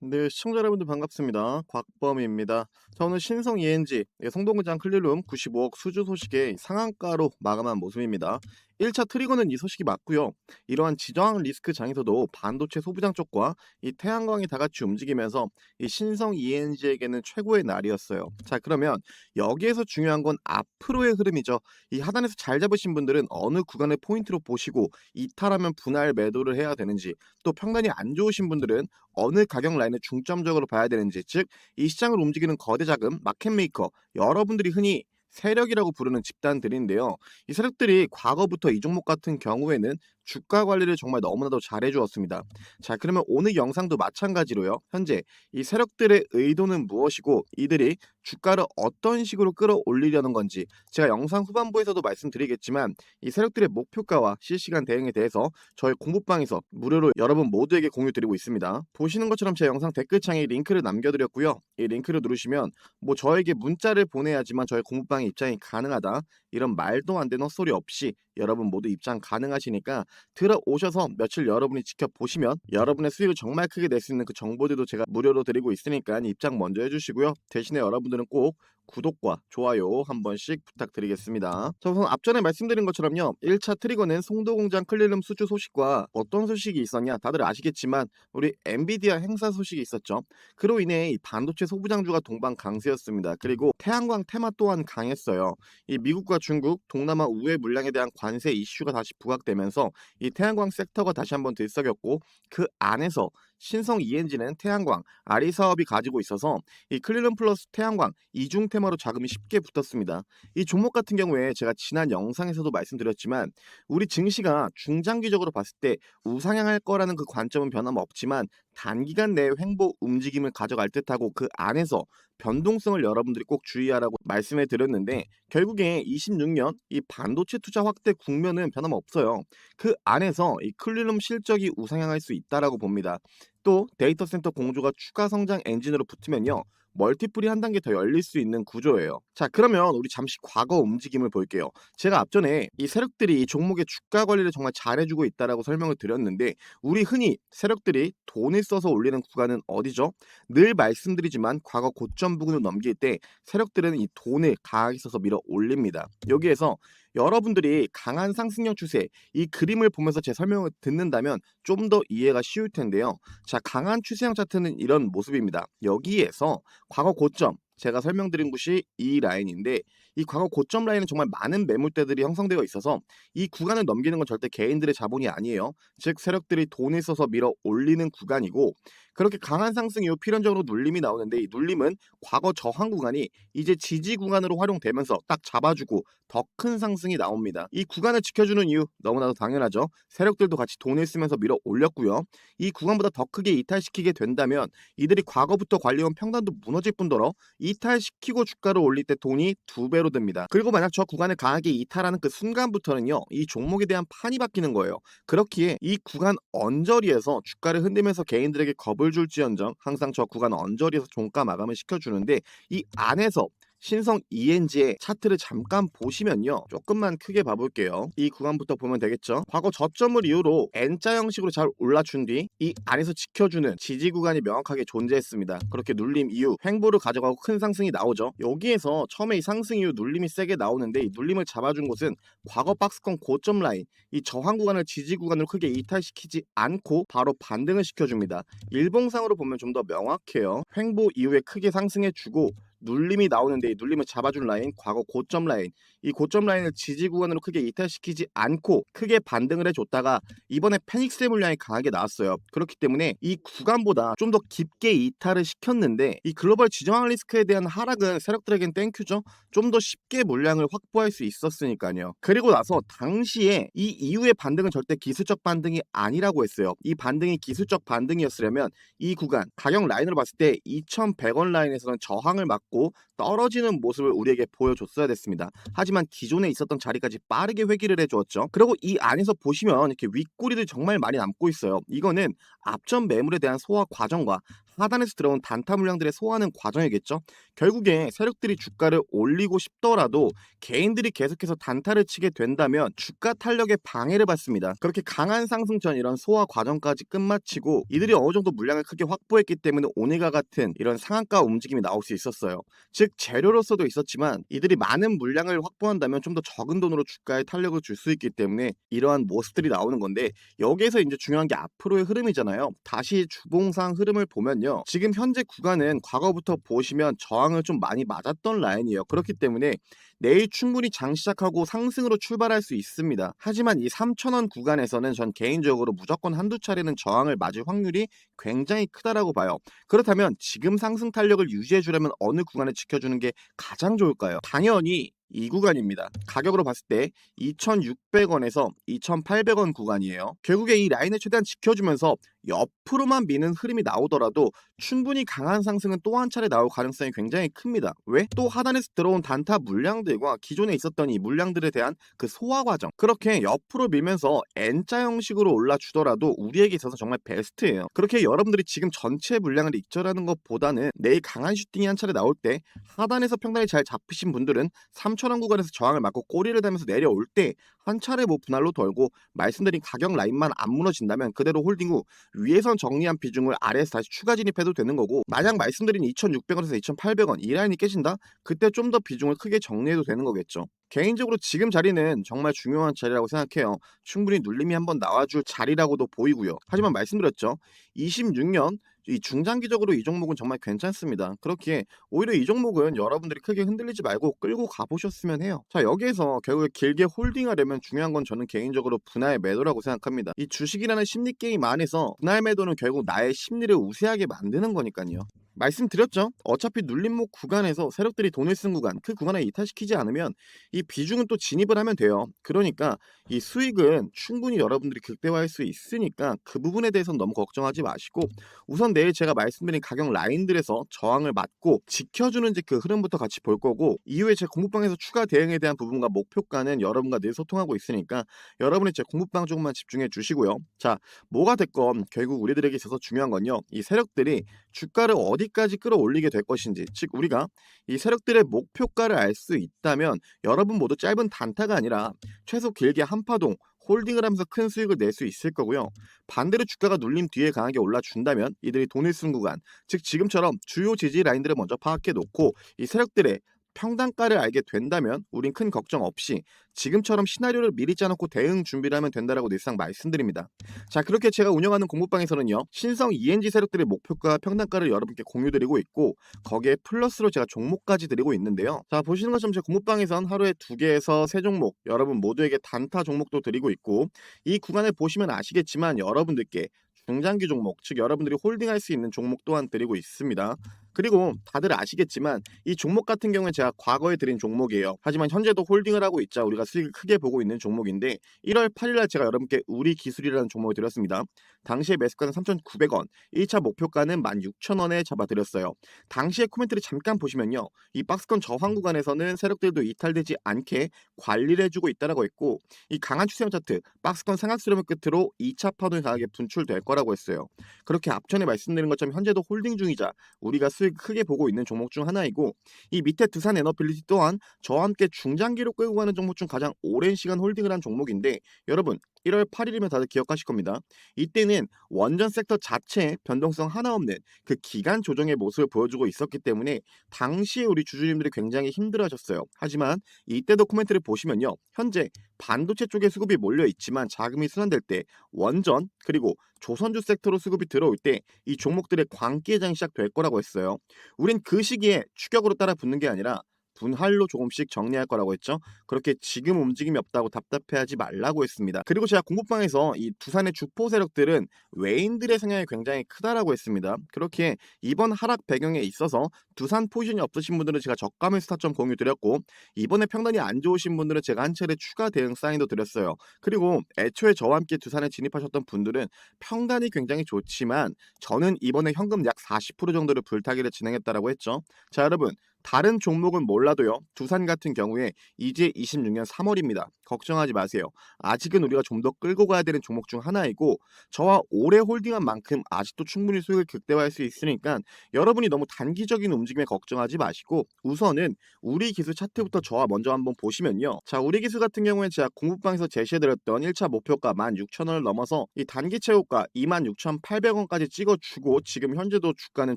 네, 시청자 여러분들 반갑습니다. 곽범입니다. 자, 오늘 신성 ENG, 성동구장 클릴룸 95억 수주 소식의 상한가로 마감한 모습입니다. 1차 트리거는 이 소식이 맞고요. 이러한 지정학 리스크 장에서도 반도체 소부장 쪽과 이 태양광이 다 같이 움직이면서 이 신성 ENG에게는 최고의 날이었어요. 자, 그러면 여기에서 중요한 건 앞으로의 흐름이죠. 이 하단에서 잘 잡으신 분들은 어느 구간을 포인트로 보시고 이탈하면 분할 매도를 해야 되는지, 또 평단이 안 좋으신 분들은 어느 가격 라인을 중점적으로 봐야 되는지, 즉 이 시장을 움직이는 거대 자금 마켓 메이커, 여러분들이 흔히 세력이라고 부르는 집단들인데요. 이 세력들이 과거부터 이 종목 같은 경우에는 주가 관리를 정말 너무나도 잘해 주었습니다. 자, 그러면 오늘 영상도 마찬가지로요. 현재 이 세력들의 의도는 무엇이고 이들이 주가를 어떤 식으로 끌어올리려는 건지, 제가 영상 후반부에서도 말씀드리겠지만 이 세력들의 목표가와 실시간 대응에 대해서 저희 공부방에서 무료로 여러분 모두에게 공유 드리고 있습니다. 보시는 것처럼 제 영상 댓글창에 링크를 남겨드렸고요. 이 링크를 누르시면 뭐 저에게 문자를 보내야지만 저희 공부방에 입장이 가능하다, 이런 말도 안 되는 헛소리 없이 여러분 모두 입장 가능하시니까 들어오셔서 며칠 여러분이 지켜보시면 여러분의 수익을 정말 크게 낼 수 있는 그 정보들도 제가 무료로 드리고 있으니까 입장 먼저 해주시고요. 대신에 여러분들은 꼭 구독과 좋아요 한 번씩 부탁드리겠습니다. 자, 우선 앞전에 말씀드린 것처럼요. 1차 트리거는 송도공장 클릴룸 수주 소식과 어떤 소식이 있었냐, 다들 아시겠지만 우리 엔비디아 행사 소식이 있었죠. 그로 인해 이 반도체 소부장주가 동반 강세였습니다. 그리고 태양광 테마 또한 강했어요. 이 미국과 중국, 동남아 우회 물량에 대한 관세 이슈가 다시 부각되면서 이 태양광 섹터가 다시 한번 들썩였고, 그 안에서 신성 ENG는 태양광, 아리 사업이 가지고 있어서 이 클릴런 플러스 태양광 이중 테마로 자금이 쉽게 붙었습니다. 이 종목 같은 경우에 제가 지난 영상에서도 말씀드렸지만 우리 증시가 중장기적으로 봤을 때 우상향할 거라는 그 관점은 변함없지만 단기간 내에 횡보 움직임을 가져갈 듯하고, 그 안에서 변동성을 여러분들이 꼭 주의하라고 말씀해 드렸는데 결국에 26년 이 반도체 투자 확대 국면은 변함없어요. 그 안에서 이 클릴룸 실적이 우상향할 수 있다라고 봅니다. 또 데이터 센터 공조가 추가 성장 엔진으로 붙으면요, 멀티플이 한 단계 더 열릴 수 있는 구조예요. 자, 그러면 우리 잠시 과거 움직임을 볼게요. 제가 앞전에 이 세력들이 이 종목의 주가 관리를 정말 잘해주고 있다라고 설명을 드렸는데, 우리 흔히 세력들이 돈을 써서 올리는 구간은 어디죠? 늘 말씀드리지만 과거 고점 부근을 넘길 때 세력들은 이 돈을 강하게 써서 밀어 올립니다. 여기에서 여러분들이 강한 상승력 추세, 이 그림을 보면서 제 설명을 듣는다면 좀 더 이해가 쉬울 텐데요. 자, 강한 추세형 차트는 이런 모습입니다. 여기에서 과거 고점, 제가 설명드린 곳이 이 라인인데, 이 과거 고점 라인은 정말 많은 매물대들이 형성되어 있어서 이 구간을 넘기는 건 절대 개인들의 자본이 아니에요. 즉 세력들이 돈을 써서 밀어 올리는 구간이고, 그렇게 강한 상승 이후 필연적으로 눌림이 나오는데, 이 눌림은 과거 저항 구간이 이제 지지 구간으로 활용되면서 딱 잡아주고 더 큰 상승이 나옵니다. 이 구간을 지켜주는 이유 너무나도 당연하죠. 세력들도 같이 돈을 쓰면서 밀어 올렸고요. 이 구간보다 더 크게 이탈시키게 된다면 이들이 과거부터 관리해온 평단도 무너질 뿐더러 이탈시키고 주가를 올릴 때 돈이 2배로 듭니다. 그리고 만약 저 구간을 강하게 이탈하는 그 순간부터는요, 이 종목에 대한 판이 바뀌는 거예요. 그렇기에 이 구간 언저리에서 주가를 흔들면서 개인들에게 겁을 줄지언정 항상 저 구간 언저리에서 종가 마감을 시켜주는데, 이 안에서 신성 ENG의 차트를 잠깐 보시면요, 조금만 크게 봐볼게요. 이 구간부터 보면 되겠죠. 과거 저점을 이유로 N자 형식으로 잘 올라준 뒤 이 안에서 지켜주는 지지 구간이 명확하게 존재했습니다. 그렇게 눌림 이후 횡보를 가져가고 큰 상승이 나오죠. 여기에서 처음에 이 상승 이후 눌림이 세게 나오는데, 이 눌림을 잡아준 곳은 과거 박스권 고점 라인, 이 저항 구간을 지지 구간으로 크게 이탈시키지 않고 바로 반등을 시켜줍니다. 일봉상으로 보면 좀 더 명확해요. 횡보 이후에 크게 상승해주고 눌림이 나오는데, 이 눌림을 잡아준 라인 과거 고점 라인, 이 고점 라인을 지지 구간으로 크게 이탈시키지 않고 크게 반등을 해줬다가 이번에 페닉스의 물량이 강하게 나왔어요. 그렇기 때문에 이 구간보다 좀 더 깊게 이탈을 시켰는데, 이 글로벌 지정학 리스크에 대한 하락은 세력들에겐 땡큐죠. 좀 더 쉽게 물량을 확보할 수 있었으니까요. 그리고 나서 당시에 이 이후의 반등은 절대 기술적 반등이 아니라고 했어요. 이 반등이 기술적 반등이었으려면 이 구간 가격 라인으로 봤을 때 2,100원 라인에서는 저항을 막고 떨어지는 모습을 우리에게 보여줬어야 됐습니다. 하지만 기존에 있었던 자리까지 빠르게 회귀를 해주었죠. 그리고 이 안에서 보시면 이렇게 윗꼬리들 정말 많이 남고 있어요. 이거는 앞전 매물에 대한 소화 과정과 하단에서 들어온 단타 물량들의 소화하는 과정이겠죠. 결국에 세력들이 주가를 올리고 싶더라도 개인들이 계속해서 단타를 치게 된다면 주가 탄력에 방해를 받습니다. 그렇게 강한 상승 전 이런 소화 과정까지 끝마치고 이들이 어느 정도 물량을 크게 확보했기 때문에 오늘과 같은 이런 상한가 움직임이 나올 수 있었어요. 즉 재료로서도 있었지만 이들이 많은 물량을 확보한다면 좀 더 적은 돈으로 주가에 탄력을 줄 수 있기 때문에 이러한 모습들이 나오는 건데, 여기에서 이제 중요한 게 앞으로의 흐름이잖아요. 다시 주봉상 흐름을 보면요, 지금 현재 구간은 과거부터 보시면 저항을 좀 많이 맞았던 라인이에요. 그렇기 때문에 내일 충분히 장 시작하고 상승으로 출발할 수 있습니다. 하지만 이 3,000원 구간에서는 전 개인적으로 무조건 한두 차례는 저항을 맞을 확률이 굉장히 크다라고 봐요. 그렇다면 지금 상승 탄력을 유지해 주려면 어느 구간을 지켜주는 게 가장 좋을까요? 당연히 이 구간입니다. 가격으로 봤을 때 2,600원에서 2,800원 구간이에요. 결국에 이 라인을 최대한 지켜주면서 옆으로만 미는 흐름이 나오더라도 충분히 강한 상승은 또 한 차례 나올 가능성이 굉장히 큽니다. 왜? 또 하단에서 들어온 단타 물량들과 기존에 있었던 이 물량들에 대한 그 소화 과정, 그렇게 옆으로 밀면서 N자 형식으로 올라주더라도 우리에게 있어서 정말 베스트예요. 그렇게 여러분들이 지금 전체 물량을 익절하는 것보다는 내일 강한 슈팅이 한 차례 나올 때 하단에서 평단이 잘 잡히신 분들은 3,000원 구간에서 저항을 맞고 꼬리를 달면서 내려올 때 한 차례 뭐 분할로 돌고, 말씀드린 가격 라인만 안 무너진다면 그대로 홀딩 후 위에선 정리한 비중을 아래에서 다시 추가 진입해도 되는 거고, 만약 말씀드린 2,600원에서 2,800원 이 라인이 깨진다? 그때 좀 더 비중을 크게 정리해도 되는 거겠죠. 개인적으로 지금 자리는 정말 중요한 자리라고 생각해요. 충분히 눌림이 한번 나와줄 자리라고도 보이고요. 하지만 말씀드렸죠, 26년 이 중장기적으로 이 종목은 정말 괜찮습니다. 그렇기에 오히려 이 종목은 여러분들이 크게 흔들리지 말고 끌고 가보셨으면 해요. 자, 여기에서 결국에 길게 홀딩하려면 중요한 건 저는 개인적으로 분할 매도라고 생각합니다. 이 주식이라는 심리 게임 안에서 분할 매도는 결국 나의 심리를 우세하게 만드는 거니까요. 말씀드렸죠? 어차피 눌림목 구간에서 세력들이 돈을 쓴 구간, 그 구간에 이탈시키지 않으면 이 비중은 또 진입을 하면 돼요. 그러니까 이 수익은 충분히 여러분들이 극대화할 수 있으니까 그 부분에 대해서는 너무 걱정하지 마시고, 우선 내일 제가 말씀드린 가격 라인들에서 저항을 맞고 지켜주는지 그 흐름부터 같이 볼 거고, 이후에 제 공부방에서 추가 대응에 대한 부분과 목표가는 여러분과 늘 소통하고 있으니까 여러분이 제 공부방 조금만 집중해 주시고요. 자, 뭐가 됐건 결국 우리들에게 있어서 중요한 건요, 이 세력들이 주가를 어디까지 끌어올리게 될 것인지, 즉 우리가 이 세력들의 목표가를 알 수 있다면 여러분 모두 짧은 단타가 아니라 최소 길게 한파동 홀딩을 하면서 큰 수익을 낼 수 있을 거고요. 반대로 주가가 눌림 뒤에 강하게 올라준다면 이들이 돈을 쓴 구간, 즉 지금처럼 주요 지지 라인들을 먼저 파악해 놓고 이 세력들의 평단가를 알게 된다면 우린 큰 걱정 없이 지금처럼 시나리오를 미리 짜놓고 대응 준비를 하면 된다라고 늘상 말씀드립니다. 자, 그렇게 제가 운영하는 공부방에서는요, 신성 ENG 세력들의 목표가 평단가를 여러분께 공유드리고 있고, 거기에 플러스로 제가 종목까지 드리고 있는데요. 자, 보시는 것처럼 제 공부방에선 하루에 2개에서 3종목 여러분 모두에게 단타 종목도 드리고 있고, 이 구간을 보시면 아시겠지만 여러분들께 중장기 종목, 즉 여러분들이 홀딩할 수 있는 종목 또한 드리고 있습니다. 그리고 다들 아시겠지만 이 종목 같은 경우는 제가 과거에 드린 종목이에요. 하지만 현재도 홀딩을 하고 있자 우리가 수익을 크게 보고 있는 종목인데, 1월 8일날 제가 여러분께 우리 기술이라는 종목을 드렸습니다. 당시에 매수가는 3,900원, 1차 목표가는 16,000원에 잡아드렸어요. 당시의 코멘트를 잠깐 보시면요, 이 박스권 저항 구간에서는 세력들도 이탈되지 않게 관리를 해주고 있다라고 했고, 이 강한 추세형 차트 박스권 상악 수렴을 끝으로 2차 파동이 강하게 분출될 거라고 했어요. 그렇게 앞전에 말씀드린 것처럼 현재도 홀딩 중이자 우리가 수익 크게 보고 있는 종목 중 하나이고, 이 밑에 두산 에너빌리티 또한 저와 함께 중장기로 끌고 가는 종목 중 가장 오랜 시간 홀딩을 한 종목인데, 여러분 1월 8일이면 다들 기억하실 겁니다. 이때는 원전 섹터 자체에 변동성 하나 없는 그 기간 조정의 모습을 보여주고 있었기 때문에 당시에 우리 주주님들이 굉장히 힘들어하셨어요. 하지만 이때도 코멘트를 보시면요, 현재 반도체 쪽에 수급이 몰려 있지만 자금이 순환될 때 원전 그리고 조선주 섹터로 수급이 들어올 때 이 종목들의 광기회장이 시작될 거라고 했어요. 우린 그 시기에 추격으로 따라 붙는 게 아니라 분할로 조금씩 정리할 거라고 했죠. 그렇게 지금 움직임이 없다고 답답해하지 말라고 했습니다. 그리고 제가 공부방에서 이 두산의 주포 세력들은 외인들의 성향이 굉장히 크다라고 했습니다. 그렇게 이번 하락 배경에 있어서 두산 포지션이 없으신 분들은 제가 저가매 스타점 공유 드렸고, 이번에 평단이 안 좋으신 분들은 제가 한 차례 추가 대응 사인도 드렸어요. 그리고 애초에 저와 함께 두산에 진입하셨던 분들은 평단이 굉장히 좋지만 저는 이번에 현금 약 40% 정도를 불타기를 진행했다라고 했죠. 자, 여러분 다른 종목은 몰라도요. 두산 같은 경우에 이제 26년 3월입니다. 걱정하지 마세요. 아직은 우리가 좀 더 끌고 가야 되는 종목 중 하나이고 저와 오래 홀딩한 만큼 아직도 충분히 수익을 극대화할 수 있으니까 여러분이 너무 단기적인 움직임에 걱정하지 마시고 우선은 우리 기술 차트부터 저와 먼저 한번 보시면요. 자, 우리 기술 같은 경우에 제가 공부방에서 제시해드렸던 1차 목표가 16,000원을 넘어서 이 단기 최고가 26,800원까지 찍어주고 지금 현재도 주가는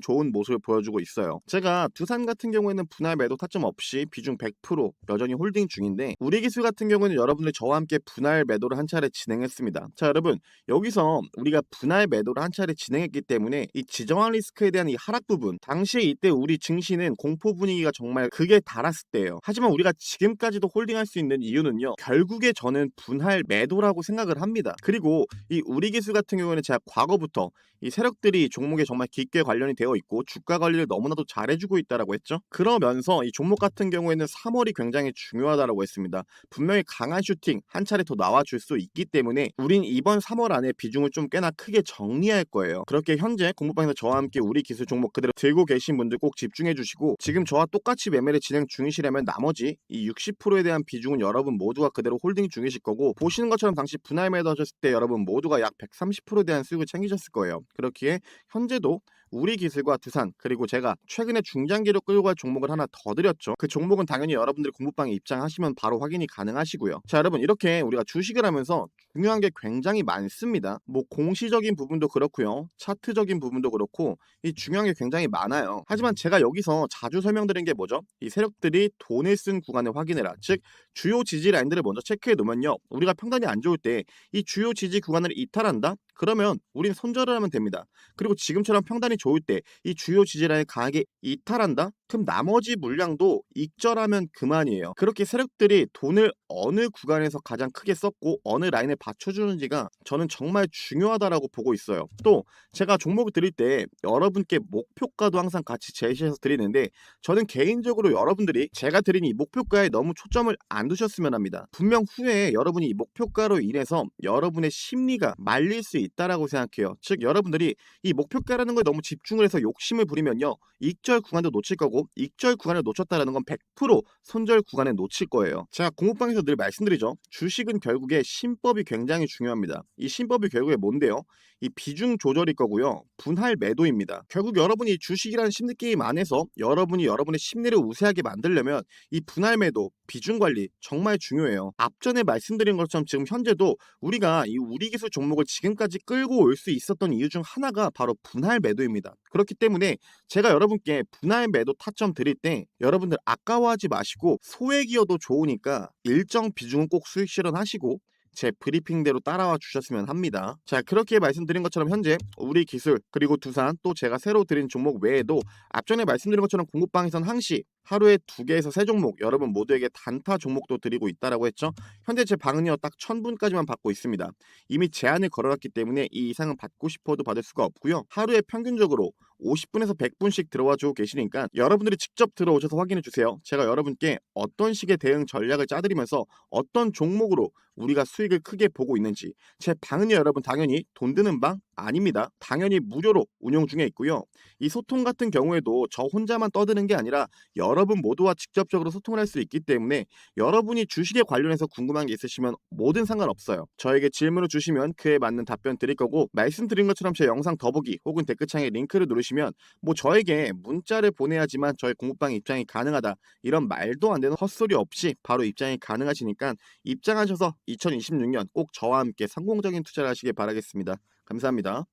좋은 모습을 보여주고 있어요. 제가 두산 같은 경우에는 분할 매도 타점 없이 비중 100% 여전히 홀딩 중인데 우리 기술 같은 경우는 여러분들 저와 함께 분할 매도를 한 차례 진행했습니다. 자, 여러분 여기서 우리가 분할 매도를 한 차례 진행했기 때문에 이 지정학 리스크에 대한 이 하락 부분 당시에 이때 우리 증시는 공포 분위기가 정말 극에 달았을 때예요. 하지만 우리가 지금까지도 홀딩할 수 있는 이유는요. 결국에 저는 분할 매도라고 생각을 합니다. 그리고 이 우리 기술 같은 경우에는 제가 과거부터 이 세력들이 종목에 정말 깊게 관련이 되어 있고 주가 관리를 너무나도 잘해주고 있다라고 했죠. 그러면서 이 종목 같은 경우에는 3월이 굉장히 중요하다라고 했습니다. 분명히 강한 슈팅 한 차례 더 나와줄 수 있기 때문에 우린 이번 3월 안에 비중을 좀 꽤나 크게 정리할 거예요. 그렇게 현재 공부방에서 저와 함께 우리 기술 종목 그대로 들고 계신 분들 꼭 집중해 주시고 지금 저와 똑같이 매매를 진행 중이시라면 나머지 이 60%에 대한 비중은 여러분 모두가 그대로 홀딩 중이실 거고 보시는 것처럼 당시 분할 매도 하셨을 때 여러분 모두가 약 130%에 대한 수익을 챙기셨을 거예요. 그렇기에 현재도 우리 기술과 두산 그리고 제가 최근에 중장기로 끌고 갈 종목을 하나 더 드렸죠. 그 종목은 당연히 여러분들이 공부방에 입장하시면 바로 확인이 가능하시고요. 자, 여러분 이렇게 우리가 주식을 하면서 중요한 게 굉장히 많습니다. 뭐 공시적인 부분도 그렇고요. 차트적인 부분도 그렇고 이 중요한 게 굉장히 많아요. 하지만 제가 여기서 자주 설명드린 게 뭐죠? 이 세력들이 돈을 쓴 구간을 확인해라. 즉 주요 지지 라인들을 먼저 체크해 놓으면요. 우리가 평단이 안 좋을 때 이 주요 지지 구간을 이탈한다? 그러면 우린 손절을 하면 됩니다. 그리고 지금처럼 평단이 좋을 때 이 주요 지지라인을 강하게 이탈한다? 그럼 나머지 물량도 익절하면 그만이에요. 그렇게 세력들이 돈을 어느 구간에서 가장 크게 썼고 어느 라인을 받쳐주는지가 저는 정말 중요하다라고 보고 있어요. 또 제가 종목을 드릴 때 여러분께 목표가도 항상 같이 제시해서 드리는데 저는 개인적으로 여러분들이 제가 드린 이 목표가에 너무 초점을 안 두셨으면 합니다. 분명 후에 여러분이 이 목표가로 인해서 여러분의 심리가 말릴 수 있다라고 생각해요. 즉 여러분들이 이 목표가라는 거에 너무 집중을 해서 욕심을 부리면요. 익절 구간도 놓칠 거고 익절 구간을 놓쳤다라는 건 100% 손절 구간에 놓칠 거예요. 제가 공부방에서 늘 말씀드리죠. 주식은 결국에 신법이 굉장히 중요합니다. 이 신법이 결국에 뭔데요? 이 비중 조절일 거고요. 분할 매도입니다. 결국 여러분이 주식이라는 심리 게임 안에서 여러분이 여러분의 심리를 우세하게 만들려면 이 분할 매도, 비중 관리 정말 중요해요. 앞전에 말씀드린 것처럼 지금 현재도 우리가 이 우리 기술 종목을 지금까지 끌고 올 수 있었던 이유 중 하나가 바로 분할 매도입니다. 그렇기 때문에 제가 여러분께 분할 매도 타점 드릴 때 여러분들 아까워하지 마시고 소액이어도 좋으니까 일정 비중은 꼭 수익 실현하시고 제 브리핑대로 따라와 주셨으면 합니다. 자, 그렇게 말씀드린 것처럼 현재 우리 기술 그리고 두산 또 제가 새로 드린 종목 외에도 앞전에 말씀드린 것처럼 공부방에선 항시 하루에 2개에서 3종목 여러분 모두에게 단타 종목도 드리고 있다라고 했죠. 현재 제 방은요 딱 1000분까지만 받고 있습니다. 이미 제한을 걸어놨기 때문에 이 이상은 받고 싶어도 받을 수가 없고요. 하루에 평균적으로 50분에서 100분씩 들어와 주고 계시니까 여러분들이 직접 들어오셔서 확인해 주세요. 제가 여러분께 어떤 식의 대응 전략을 짜드리면서 어떤 종목으로 우리가 수익을 크게 보고 있는지 제 방은요 여러분 당연히 돈 드는 방 아닙니다. 당연히 무료로 운영 중에 있고요. 이 소통 같은 경우에도 저 혼자만 떠드는 게 아니라 여러분 모두와 직접적으로 소통을 할 수 있기 때문에 여러분이 주식에 관련해서 궁금한 게 있으시면 뭐든 상관없어요. 저에게 질문을 주시면 그에 맞는 답변 드릴 거고 말씀드린 것처럼 제 영상 더보기 혹은 댓글창에 링크를 누르시면 뭐 저에게 문자를 보내야지만 저의 공부방 입장이 가능하다 이런 말도 안 되는 헛소리 없이 바로 입장이 가능하시니까 입장하셔서 2026년 꼭 저와 함께 성공적인 투자를 하시길 바라겠습니다. 감사합니다.